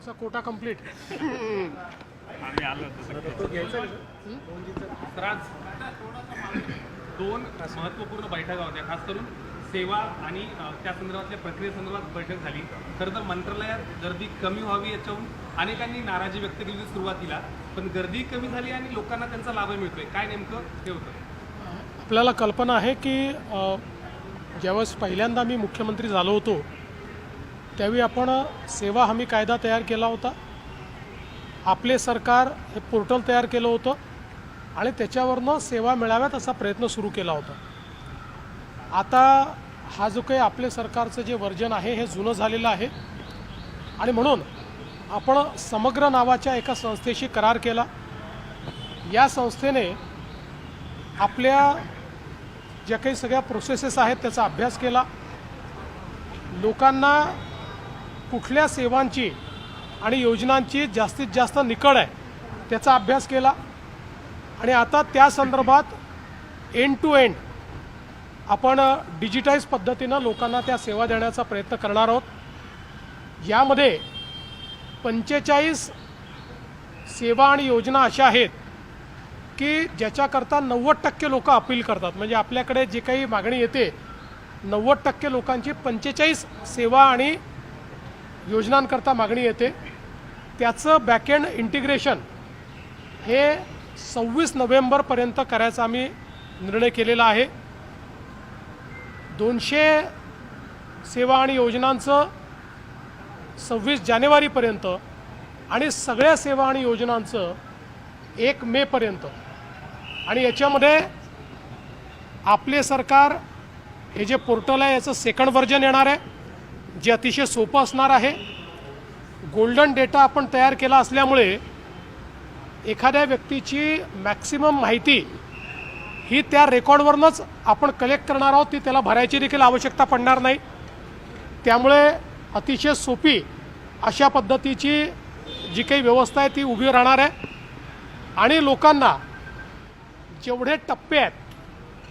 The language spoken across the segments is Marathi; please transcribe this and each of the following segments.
आमचा कोटा कंप्लीट. आम्ही आलो होतो. तर आज दोन महत्त्वपूर्ण बैठका होत्या, खास करून सेवा आणि त्या संदर्भातल्या प्रक्रियेसंदर्भात बैठक झाली. खरं तर मंत्रालयात गर्दी कमी व्हावी याच्याहून अनेकांनी नाराजी व्यक्त केली सुरुवातीला, पण गर्दी कमी झाली आणि लोकांना त्यांचा लाभ मिळतोय. काय नेमकं हे होतं? आपल्याला कल्पना आहे की ज्यावेळेस पहिल्यांदा मी मुख्यमंत्री झालो होतो त्यावेळी आपण सेवा हमी कायदा तयार केला होता. आपले सरकार हे पोर्टल तयार केलं होतं आणि त्याच्यावरनं सेवा मिळाव्यात असा प्रयत्न सुरू केला होता. आता हा जो काही आपले सरकारचं जे वर्जन आहे हे जुनं झालेलं आहे आणि म्हणून आपण समग्र नावाच्या एका संस्थेशी करार केला. या संस्थेने आपल्या ज्या काही सगळ्या प्रोसेसेस आहेत त्याचा अभ्यास केला. लोकांना कुठल्या सेवांची आणि योजनांची जास्तीत जास्त निकड आहे त्याचा अभ्यास केला आणि आता त्या संदर्भात एंड टू एंड आपण डिजिटाईज पद्धतीनं लोकांना त्या सेवा देण्याचा प्रयत्न करणार आहोत. यामध्ये 45 सेवा आणि योजना अशा आहेत की ज्याच्याकरता 90% लोक अपील करतात. म्हणजे आपल्याकडे जे काही मागणी येते 90% लोकांची 45 सेवा आणि योजनांकरता मागणी येते. त्याचं बॅकएंड इंटिग्रेशन हे 26 नोव्हेंबरपर्यंत करायचा आम्ही निर्णय केलेला आहे. 200 सेवा आणि योजनांचं 26 जानेवारीपर्यंत आणि सगळ्या सेवा आणि योजनांचं 1 मेपर्यंत. आणि याच्यामध्ये आपले सरकार हे जे पोर्टल आहे याचं सेकंड व्हर्जन येणार आहे जे अतिशय सोपं असणार आहे. गोल्डन डेटा आपण तयार केला असल्यामुळे एखाद्या व्यक्तीची मॅक्सिमम माहिती ही त्या रेकॉर्डवरूनच आपण कलेक्ट करणार आहोत. ती त्याला भरायची देखील आवश्यकता पडणार नाही. त्यामुळे अतिशय सोपी अशा पद्धतीची जी काही व्यवस्था आहे ती उभी राहणार आहे. आणि लोकांना जेवढे टप्पे आहेत,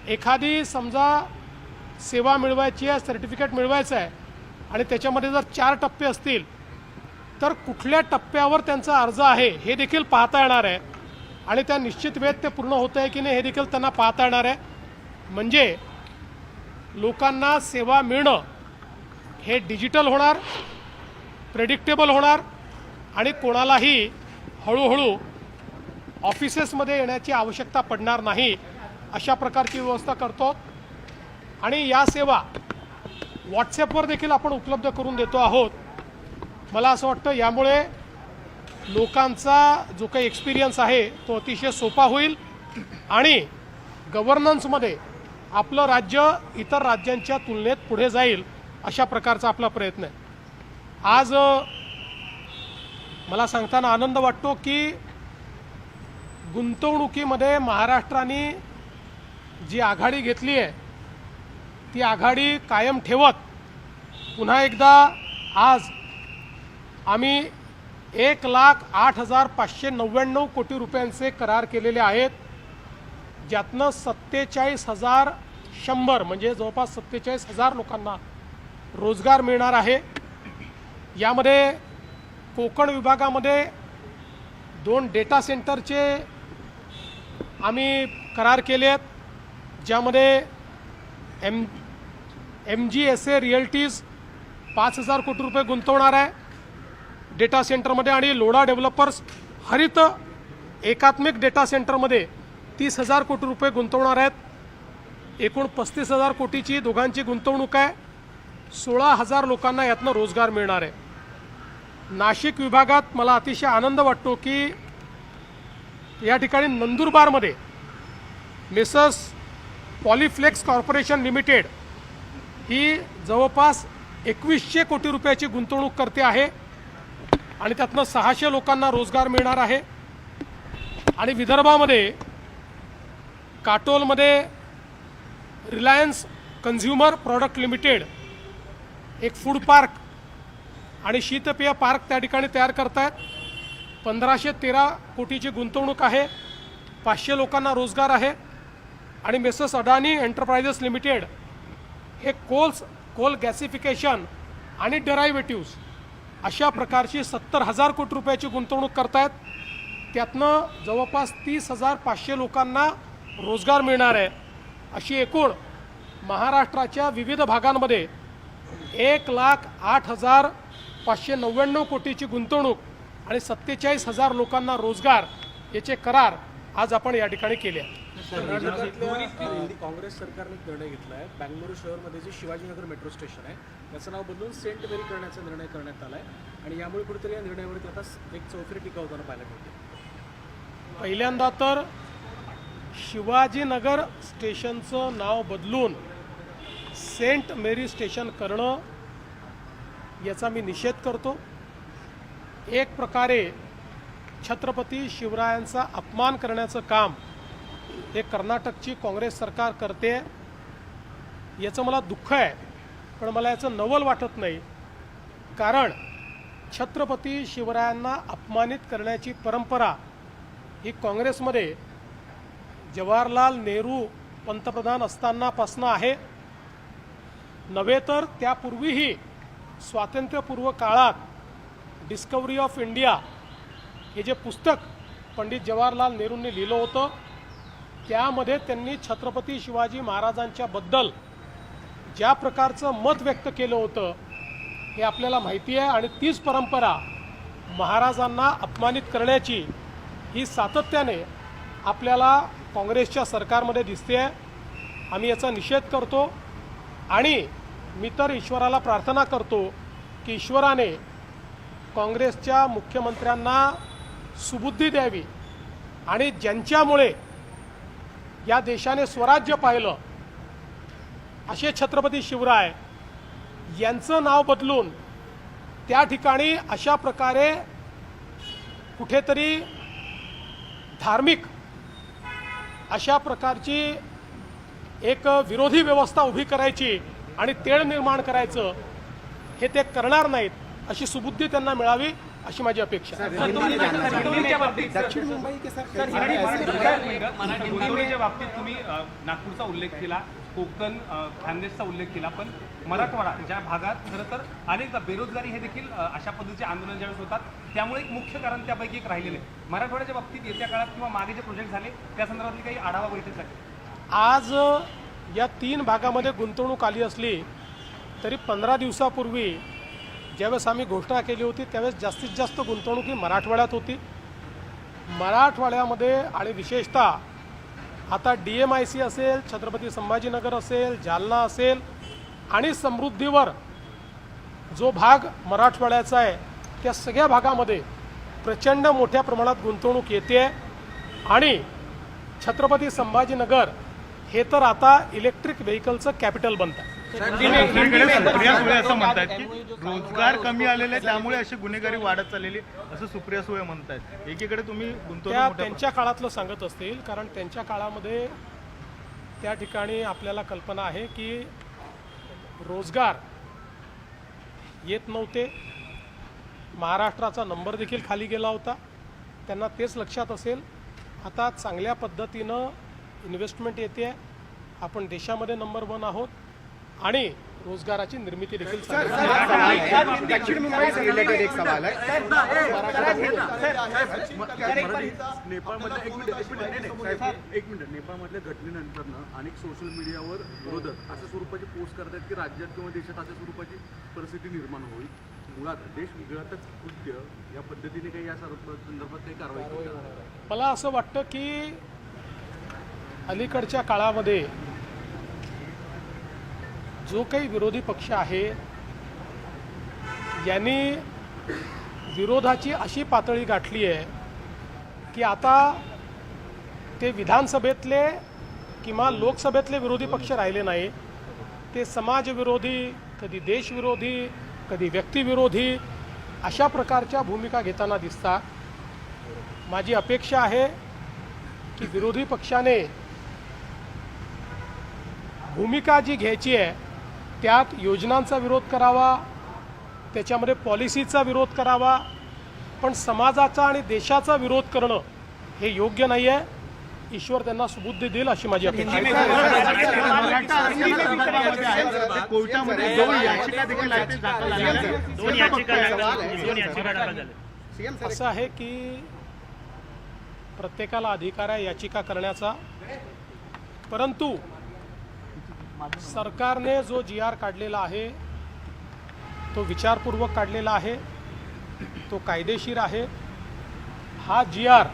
एखादी समजा सेवा मिळवायची आहे, सर्टिफिकेट मिळवायचं आहे आणि त्याच्यामध्ये जर 4 टप्पे असतील तर कुठल्या टप्प्यावर त्यांचा अर्ज आहे हे देखील पाहता येणार आहे आणि त्या निश्चित वेळेत ते पूर्ण होतं आहे की नाही हे देखील त्यांना पाहता येणार आहे. म्हणजे लोकांना सेवा मिळणं हे डिजिटल होणार, प्रेडिक्टेबल होणार आणि कोणालाही हळूहळू ऑफिसेसमध्ये येण्याची आवश्यकता पडणार नाही अशा प्रकारची व्यवस्था करतो. आणि या सेवा व्हॉट्सॲपवर देखील आपण उपलब्ध करून देतो आहोत. मला असं वाटतं यामुळे लोकांचा जो काही एक्सपिरियन्स आहे तो अतिशय सोपा होईल आणि गव्हर्नन्समध्ये आपलं राज्य इतर राज्यांच्या तुलनेत पुढे जाईल अशा प्रकारचा आपला प्रयत्न आहे. आज मला सांगताना आनंद वाटतो की गुंतवणुकीमध्ये महाराष्ट्राने जी आघाडी घेतली आहे ती आघाडी कायम ठेवत पुन्हा एकदा आज आम्ही 1,08,599 कोटी रुपयांचे करार केलेले आहेत. ज्यातनं 47,100 म्हणजे जवळपास 47,000 लोकांना रोजगार मिळणार आहे. यामध्ये कोकण विभागामध्ये 2 डेटा सेंटरचे आम्ही करार केले आहेत ज्यामध्ये MGSA रिअल्टीज 5,000 कोटी रुपये गुंतवणार आहे डेटा सेंटरमध्ये आणि लोढा डेव्हलपर्स हरित एकात्मिक डेटा सेंटरमध्ये 30,000 कोटी रुपये गुंतवणार आहेत. एकूण 35,000 कोटीची दोघांची गुंतवणूक आहे. 16,000 लोकांना यातनं रोजगार मिळणार आहे. नाशिक विभागात मला अतिशय आनंद वाटतो की या ठिकाणी नंदुरबारमध्ये मेसर्स पॉलिफ्लेक्स कॉर्पोरेशन लिमिटेड ही जवळपास 2100 कोटी रुपयाची गुंतवणूक करते आहे आणि त्यातनं 600 लोकांना रोजगार मिळणार आहे. आणि विदर्भामध्ये काटोलमध्ये रिलायन्स कन्झ्युमर प्रॉडक्ट लिमिटेड एक फूड पार्क आणि शीतपेय पार्क त्या ठिकाणी तयार करतायत. 1513 कोटीची गुंतवणूक आहे. 500 लोकांना रोजगार आहे. आणि मेसर्स अडानी एंटरप्राइजेस लिमिटेड हे कोल गॅसिफिकेशन आणि डेरायव्हेटिव्स अशा प्रकारची 70,000 कोटी रुपयाची गुंतवणूक करतायत. त्यातनं जवळपास 30,500 लोकांना रोजगार मिळणार आहे. अशी एकूण महाराष्ट्राच्या विविध भागांमध्ये 1,08,599 कोटीची गुंतवणूक आणि 47,000 लोकांना रोजगार याचे करार आज आपण या ठिकाणी केले आहेत. काँग्रेस सरकारने एक निर्णय घेतला आहे. बँगळुरू शहरमध्ये जे शिवाजीनगर मेट्रो स्टेशन आहे त्याचं नाव बदलून सेंट मेरी करण्याचा निर्णय करण्यात आला आहे आणि यामुळे कुठेतरी या निर्णयावरती आता एक चौफेर टीका होताना पाहायला मिळते. पहिल्यांदा तर शिवाजीनगर स्टेशनचं नाव बदलून सेंट मेरी स्टेशन करणं याचा मी निषेध करतो. एक प्रकारे छत्रपती शिवरायांचा अपमान करण्याचं काम हे कर्नाटकची काँग्रेस सरकार करते. याचं मला दुःख आहे, पण मला याचं नवल वाटत नाही. कारण छत्रपती शिवरायांना अपमानित करण्याची परंपरा ही काँग्रेसमध्ये जवाहरलाल नेहरू पंतप्रधान असतानापासून आहे. नव्हे तर त्यापूर्वीही स्वातंत्र्यपूर्व काळात डिस्कवरी ऑफ इंडिया हे जे पुस्तक पंडित जवाहरलाल नेहरूंनी लिहिलं होतं त्यामध्ये त्यांनी छत्रपती शिवाजी महाराजांच्या बद्दल ज्या प्रकारचं मत व्यक्त केलं होतं हे आपल्याला माहिती आहे. आणि तीच परंपरा महाराजांना अपमानित करण्याची ही सातत्याने आपल्याला काँग्रेसच्या सरकारमध्ये दिसते आहे. आम्ही याचा निषेध करतो आणि मी तर ईश्वराला प्रार्थना करतो की ईश्वराने काँग्रेसच्या मुख्यमंत्र्यांना सुबुद्धी द्यावी आणि ज्यांच्यामुळे या देशाने स्वराज्य पाहिलं असे छत्रपती शिवराय यांचं नाव बदलून त्या ठिकाणी अशा प्रकारे कुठेतरी धार्मिक अशा प्रकारची एक विरोधी व्यवस्था उभी करायची आणि तेढ निर्माण करायचं हे ते करणार नाहीत अशी सुबुद्धी त्यांना मिळावी अशी माझी अपेक्षा आहे. गुंतवणुकीच्या बाबतीत तुम्ही नागपूरचा उल्लेख केला, कोकण खानदेशचा उल्लेख केला, पण मराठवाडा ज्या भागात खरं तर अनेकदा बेरोजगारी हे देखील अशा पद्धतीचे आंदोलन ज्यावेळेस होतात त्यामुळे एक मुख्य कारण त्यापैकी एक राहिलेलं आहे. मराठवाड्याच्या बाबतीत येत्या काळात किंवा मागे जे प्रोजेक्ट झाले त्या संदर्भातली काही आढावा बैठक झाली. आज या 3 भागामध्ये गुंतवणूक आली असली तरी 15 दिवसापूर्वी ज्यावेळेस आम्ही घोषणा केली होती त्यावेळेस जास्तीत जास्त गुंतवणूक ही मराठवाड्यात होती. मराठवाड्यामध्ये आणि विशेषतः आता DMIC असेल, छत्रपती संभाजीनगर असेल, जालना असेल आणि समृद्धीवर जो भाग मराठवाड्याचा आहे त्या सगळ्या भागामध्ये प्रचंड मोठ्या प्रमाणात गुंतवणूक येते आणि छत्रपती संभाजीनगर हे तर आता इलेक्ट्रिक व्हेकलचं कॅपिटल बनतं. दुसरीकडे सुप्रिया सुळे असं म्हणतात की रोजगार कमी आलेले त्यामुळे अशी गुन्हेगारी वाढत चाललेली असं सुप्रिया सुळे म्हणतात. एकीकडे तुम्ही गुंतवणूक त्यांच्या काळातलं सांगत असतील कारण त्यांच्या काळामध्ये त्या ठिकाणी आपल्याला कल्पना आहे की रोजगार येत नव्हते. महाराष्ट्राचा नंबर देखील खाली गेला होता. त्यांना तेच लक्षात असेल. आता चांगल्या पद्धतीनं इन्व्हेस्टमेंट येते. आपण देशामध्ये नंबर 1 आहोत आणि रोजगाराची निर्मिती देखील दक्षिण मुंबई से रिलेटेड एक सवाल है. नेपाळमधल्या एक मिनिट नेपाळमधल्या घटनेनंतर अनेक सोशल मीडियावर विरोधक अशा स्वरूपाची पोस्ट करतात की राज्यात किंवा देशात अशा स्वरूपाची परिस्थिती निर्माण होईल. मुळात देश विघळतच कृत्य या पद्धतीने काही या संदर्भात काही कारवाई केली. मला असं वाटतं की अलीकडच्या काळामध्ये जो काही विरोधी पक्ष आहे यांनी विरोधाची अशी पातळी गाठली आहे की आता ते विधानसभेतले किंवा लोकसभेतले विरोधी पक्ष राहिले नाही. ते समाजविरोधी, कधी देशविरोधी, कधी व्यक्तिविरोधी अशा प्रकारच्या भूमिका घेताना दिसतात. माझी अपेक्षा आहे की विरोधी पक्षाने भूमिका जी घ्यायची आहे त्यात योजनांचा विरोध करावा, त्याच्यामध्ये पॉलिसीचा विरोध करावा, पण समाजाचा आणि देशाचा विरोध करणं हे योग्य नाही आहे. ईश्वर त्यांना सुबुद्धी देईल अशी माझी अपेक्षा आहे. मराठा आरक्षण संदर्भामध्ये आहे. ते कोर्टामध्ये 2 याचिका देखील आहेत, ते दाखल झालेल्या आहेत. 2 याचिका दाखल झाल्या. सीएम सर असं आहे की प्रत्येकाला अधिकार आहे याचिका करण्याचा, परंतु सरकारने जो GR काढलेला आहे तो विचारपूर्वक काढलेला आहे, तो कायदेशीर आहे. हा GR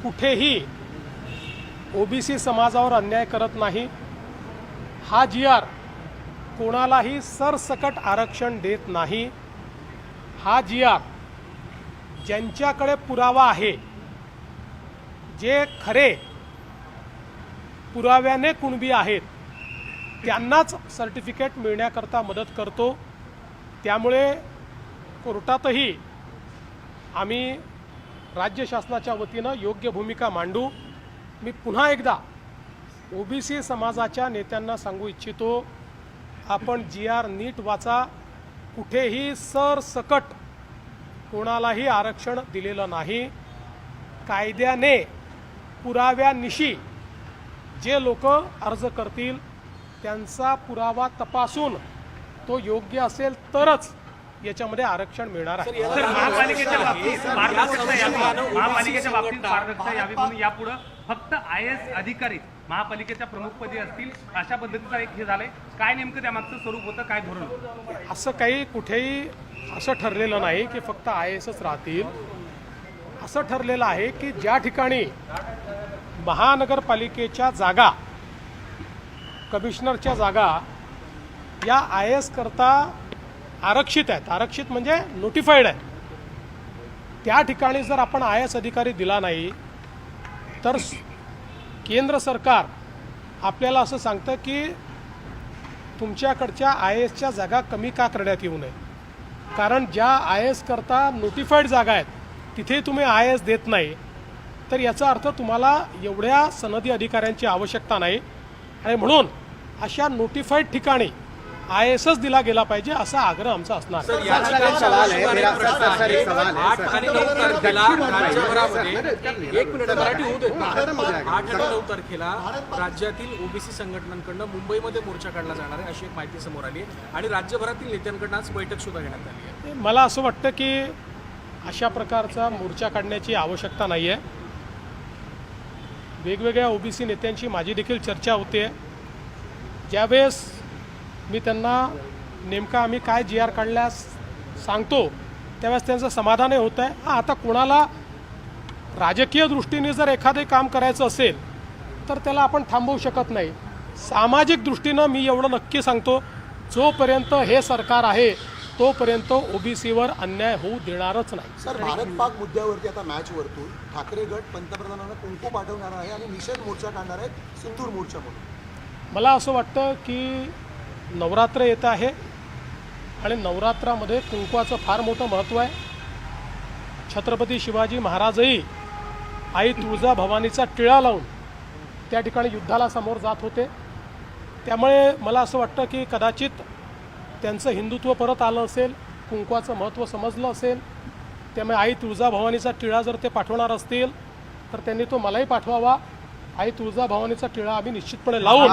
कुठेही OBC समाजावर अन्याय करत नाही. हा GR कोणालाही सरसकट आरक्षण देत नाही. हा GR ज्यांच्याकडे पुरावा आहे, जे खरे पुराव्याने कुणबी आहेत, त्यांनाच सर्टिफिकेट मिळण्याकरता मदत करतो. त्यामुळे कोर्टातही आम्ही राज्य शासनाच्या वतीनं योग्य भूमिका मांडू. मी पुन्हा एकदा OBC समाजाच्या नेत्यांना सांगू इच्छितो, आपण GR नीट वाचा. कुठेही सरसकट कोणालाही आरक्षण दिलेलं नाही. कायद्याने पुराव्यानिशी जे लोक अर्ज करतील त्यांचा पुरावा तपासून तो योग्य असेल तरच याच्यामध्ये आरक्षण मिळणार आहे. महापालिकेच्या बाबतीत पारदर्शकता यावी म्हणून यापुढे फक्त IAS अधिकारी महापालिकेच्या प्रमुखपदी असतील अशा पद्धतीचा एक हे झालंय. काय नेमकं त्यामागचं स्वरूप होतं, काय धोरण होतं? असं काही कुठेही असं ठरलेलं नाही की फक्त IASच राहतील. असं ठरलेलं आहे की ज्या ठिकाणी महानगरपालिकेच्या जागा, कमिशनरच्या जागा या IAS करता आरक्षित आहेत, आरक्षित म्हणजे नोटिफाईड आहे, त्या ठिकाणी जर आपण IAS अधिकारी दिला नाही तर केंद्र सरकार आपल्याला असं सांगतं की तुमच्याकडच्या IASच्या जागा कमी का करण्यात येऊ नये. कारण ज्या IAS करता नोटिफाईड जागा आहेत तिथे तुम्ही IAS देत नाही, तर याचा अर्थ तुम्हाला एवढ्या सनदी अधिकाऱ्यांची आवश्यकता नाही. आणि म्हणून अशा नोटिफाईड ठिकाणी IASच दिला गेला पाहिजे असा आग्रह आमचा असणार. सर एक सवाल है मेरा, सर एक सवाल है. 8 आणि 9 तारखेला राज्यभरामध्ये 1 मिनिट मराठी होऊ दे. 8 आणि 9 तारखेला राज्यातील OBC संघटनांकडून मुंबईमध्ये मोर्चा काढला जाणार आहे अशी एक माहिती समोर आली आहे आणि राज्यभरातील नेत्यांकडून आज बैठक सुद्धा घेण्यात आली आहे. मला असं वाटतं की अशा प्रकारचा मोर्चा काढण्याची आवश्यकता नाही आहे. वेगवेगळ्या OBC नेत्यांची माझी देखील चर्चा होते. ज्यावेळेस मी त्यांना नेमका आम्ही काय GR काढल्यास सांगतो त्यावेळेस त्यांचं समाधानही होतं आहे. आता कोणाला राजकीय दृष्टीने जर एखादे काम करायचं असेल तर त्याला आपण थांबवू शकत नाही. सामाजिक दृष्टीनं मी एवढं नक्की सांगतो, जोपर्यंत हे सरकार आहे तोपर्यंत OBCवर अन्याय होऊ देणारच नाही. सर, भारत पाक मुद्द्यावरती आता मॅचवरतून ठाकरे गट पंतप्रधानांना कुंकू पाठवणार आहे आणि निषेध मोर्चा काढणार आहे, सिंदूर मोर्चा म्हणून. मला असं वाटतं की नवरात्र येत आहे आणि नवरात्रामध्ये कुंकवाचं फार मोठं महत्त्व आहे. छत्रपती शिवाजी महाराजही आई तुळजाभवानीचा टिळा लावून त्या ठिकाणी युद्धाला समोर जात होते. त्यामुळे मला असं वाटतं की कदाचित त्यांचं हिंदुत्व परत आलं असेल, कुंकवाचं महत्त्व समजलं असेल. त्यामुळे आई तुळजाभवानीचा टिळा जर ते पाठवणार असतील तर त्यांनी तो मलाही पाठवावा. आई तुळजाभवानीचा टिळा आम्ही निश्चितपणे लावून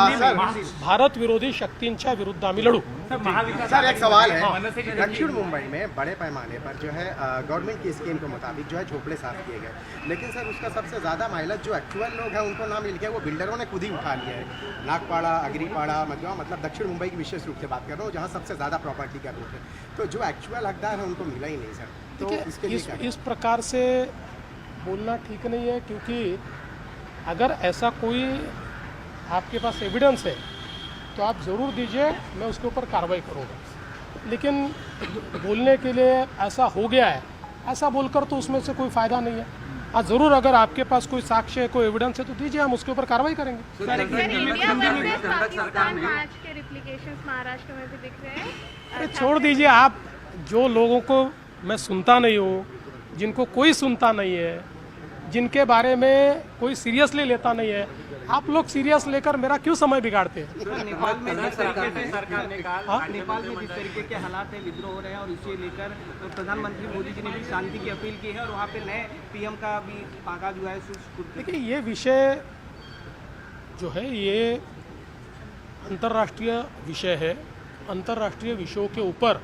भारत विरोधी शक्तींच्या विरुद्ध आम्ही लढू. सर एक सवाल है. दक्षिण मुंबई में बड़े पैमाने पर जो है गवर्नमेंट की स्कीम के मुताबिक जो है झोपड़े साफ किए गए, लेकिन सर उसका सबसे ज़्यादा माइलेज जो एक्चुअल लोग हैं उनको ना मिल गया, वो बिल्डरों ने खुद ही उठा लिया है. नागपाड़ा, अग्रीपाड़ा, मतलब दक्षिण मुंबई की विशेष रूप से बात कर रहा हूँ जहाँ सबसे ज़्यादा प्रॉपर्टी का रूट है. तो जो एक्चुअल हकदार है उनको मिला ही नहीं सर. तो इसके लिए इस प्रकार से बोलना ठीक नहीं है, क्योंकि अगर ऐसा कोई आपके पास एविडेंस है तो आप ज़रूर दीजिए, मैं उसके ऊपर कार्रवाई करूँगा. लेकिन बोलने के लिए ऐसा हो गया है, ऐसा बोलकर तो उसमें से कोई फ़ायदा नहीं है. हाँ, ज़रूर अगर आपके पास कोई साक्ष्य है, कोई एविडेंस है तो दीजिए, हम उसके ऊपर कार्रवाई करेंगे. Sir, India versus Pakistan match के रिप्लिकेशंस महाराष्ट्र में भी दिख रहे हैं. अरे छोड़ दीजिए आप. जो लोगों को मैं सुनता नहीं हूँ, जिनको कोई सुनता नहीं है, जिनके बारे में कोई सीरियसली लेता नहीं है, आप लोग सीरियस लेकर मेरा क्यों समय बिगाड़ते हैं? नेपाल में जिस तरीके से सरकार ने कहा, नेपाल में जिस तरीके के हालात है, विद्रोह हो रहे हैं और इसे लेकर तो प्रधानमंत्री मोदी जी ने भी शांति की अपील की है और वहाँ पे नए पीएम का भी आगाज हुआ है। देखिए, ये विषय जो है ये अंतर्राष्ट्रीय विषय है। अंतर्राष्ट्रीय विषयों के ऊपर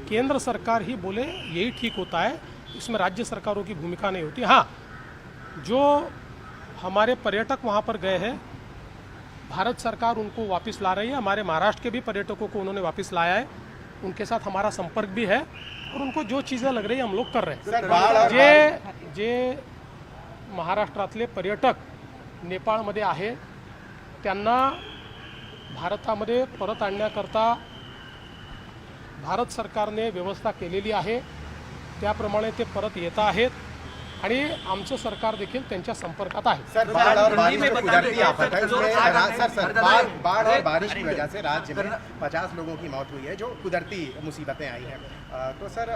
केंद्र सरकार ही बोले यही ठीक होता है, इसमें राज्य सरकारों की भूमिका नहीं होती। हाँ, जो हमारे पर्यटक वहाँ पर गए हैं, भारत सरकार उनको वापस ला रही है। हमारे महाराष्ट्र के भी पर्यटकों को उन्होंने वापस लाया है, उनके साथ हमारा संपर्क भी है और उनको जो चीज़ें लग रही है हम लोग कर रहे हैं। जे महाराष्ट्रातले पर्यटक नेपाळमध्ये आहे त्यांना भारतामध्ये परत आणण्याकरता भारत सरकारने व्यवस्था केलेली आहे, त्याप्रमाणे ते परत येत आहेत आणि आमचं सरकार देखील त्यांच्या संपर्कात आहे। सर, बाढ़ और बारिश जो कुदरती आफत है उसमें बाढ़ और बारिश की वजह से राज्य में 50 लोगों की मौत हुई है, जो कुदरती मुसीबतें आई हैं। तो सर,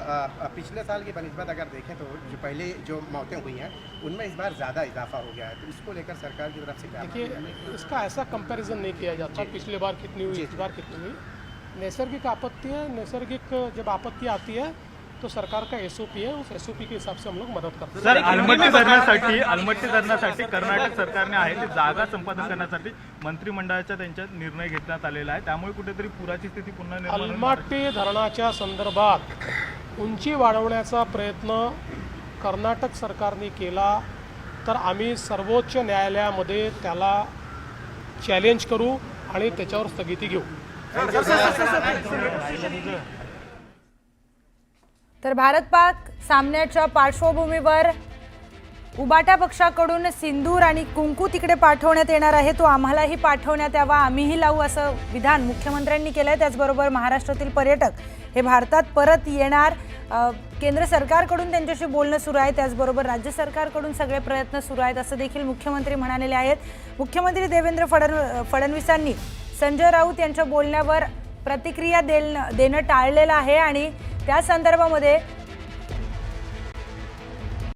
पिछले साल की बनिस्बत अगर देखें तो जो पहले जो मौतें हुई हैं उनमें इस बार ज़्यादा इजाफा हो गया है, तो इसको लेकर सरकार की तरफ से क्या? देखिए, इसका ऐसा कंपैरिजन नहीं किया जाता पिछले बार कितनी हुई, इस बार कितनी हुई। नैसर्गिक आपत्ति है, नैसर्गिक जब आपत्ति आती है तो सरकार का एसओपी है, उस एसओपी के हिसाब से हम लोग मदत करते हैं। सर, अलमट्टी धरणासाठी कर्नाटक सरकारने आहे ती जागा संपादन करण्यासाठी मंत्रिमंडळाच्या त्यांच्यात निर्णय घेण्यात आलेला आहे, त्यामुळे कुठेतरी पुराची स्थिती पुन्हा निर्माण होईल। अलमट्टी धरणाच्या संदर्भात उंची वाढवण्याचा प्रयत्न कर्नाटक सरकारने केला तर आम्ही सर्वोच्च न्यायालयामध्ये त्याला चॅलेंज करू आणि त्याच्यावर स्थगिती घेऊ। तर भारत पाक सामन्याच्या पार्श्वभूमीवर उबाटा पक्षाकडून सिंदूर आणि कुंकू तिकडे पाठवण्यात येणार आहे, तो आम्हालाही पाठवण्यात यावा, आम्हीही लावू, असं विधान मुख्यमंत्र्यांनी केलंय। त्याचबरोबर महाराष्ट्रातील पर्यटक हे भारतात परत येणार, केंद्र सरकारकडून त्यांच्याशी बोलणं सुरू आहे, त्याचबरोबर राज्य सरकारकडून सगळे प्रयत्न सुरू आहेत असं देखील मुख्यमंत्री म्हणालेले आहेत। मुख्यमंत्री देवेंद्र फडणवीसांनी संजय राऊत यांच्या बोलण्यावर प्रतिक्रिया देणं टाळलेलं आहे आणि त्या संदर्भामध्ये